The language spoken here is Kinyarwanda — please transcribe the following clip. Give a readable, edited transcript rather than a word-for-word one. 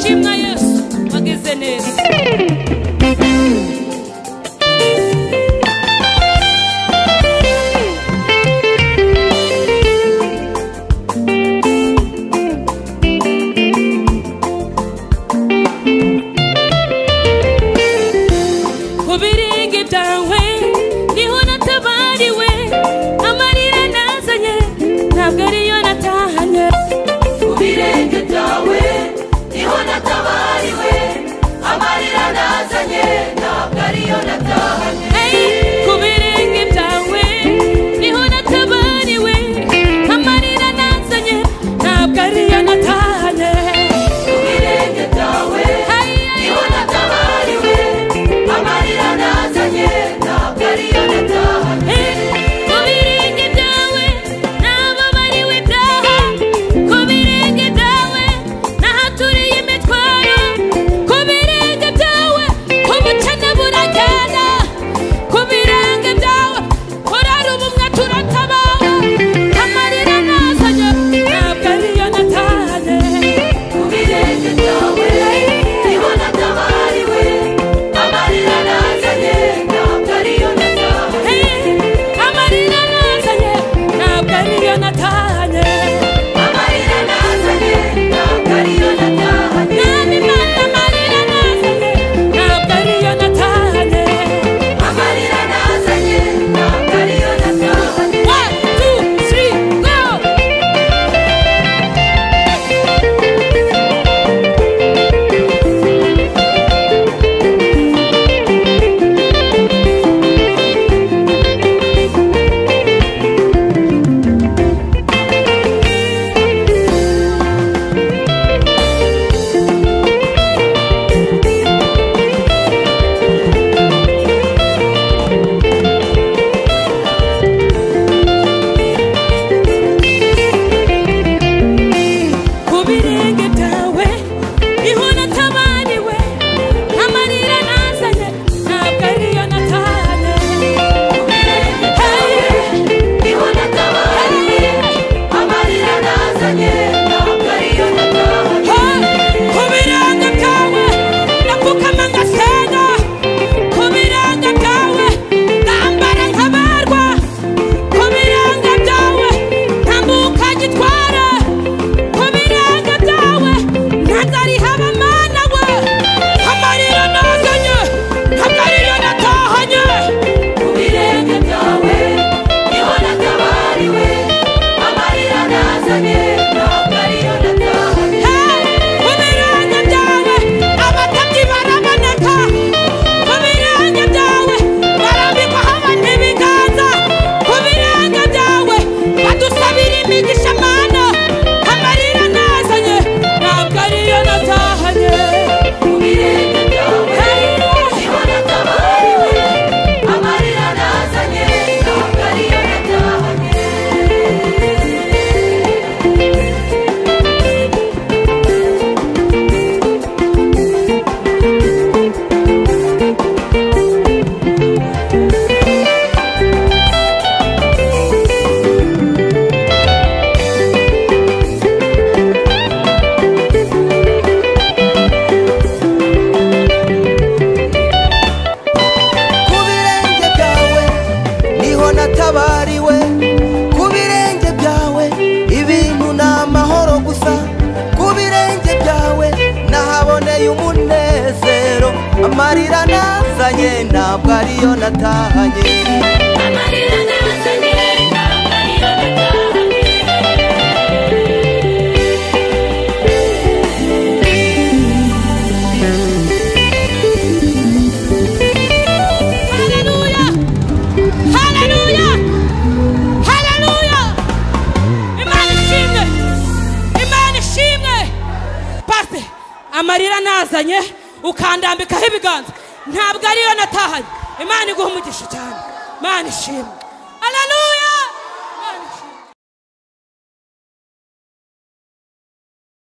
Shimwa Yesu ageze neza. Kubirenge byawe niho natabariwe, amarira nazanye ntabwo ariyo natahanye. Kubirenge byawe niho natabariwe, amarira nazanye ntabwo ariyo natahanye. Kubirenge byawe niho natabariwe, amarira nazanye ntabwo ariyo natahanye. Kubirenge byawe niho natabariwe, amarira nazanye ntabwo ariyo natahanye. Kubirenge byawe nababariwe ibyaha, kubirenge byawe nahaturiye imitwaro, kubirenge byawe ubukene buragenda, kubirenge byawe korari ubumwe turatabara, amarira nazanye ntabwo ariyo natahanye. Kubirenge byawe niho natabariwe, amarira nazanye ntabwo ariyo natahanye. Amarira nazanye ntabwo ariyo natahanye. Amarira nazanye ntabwo ariyo natahanye. Nami Mana amarira nazanye ntabwo ariyo natahanye. Amarira nazanye ntabwo ariyo natahanye. 1, 2, 3, go! Kubirenge byawe niho natabariwe, amarira nazanye ntabwo ariyo natahanye. Kubirenge byawe niho natabariwe, amarira nazanye ntabwo ariyo natahanye. Kubirenge byawe napfukama ngasenga, kubirenge byawe nambara nkabarwa, kubirenge byawe ntambuka gitwara, kubirenge byawe ntazarihaba Mana we, amarira nazanye ntabwo ariyo natahanye. Kubirenge byawe niho natabariwe, amarira nazanye ntabwo ariyo natahanye. Kubirenge byawe abatabyi baraboneka, kubirenge byawe barambikwa habana ibiganza, kubirenge byawe badusabira imigisha Mana, amarira nazanye ntabwo ariyo natahanye. Kubirenge byawe niho natabariwe, amarira nazanye ntabwo ariyo natahanye. Kubirenge byawe niho natabariwe, kubirenge byawe ibintu ni amahoro gusa, kubirenge byawe nahaboneye umunezero, amarira nazanye ntabwo ariyo natahanye. Amarira nazanye ntabwo ariyo natahanye. Haleluya! Haleluya! Haleluya! Imana ishimwe! Imana ishimwe! Pastor, amarira nazanye ukandambikaho ibiganza ntabwo ariyo natahanye. Imana iguha umugisha cyane. Imana ishimwe.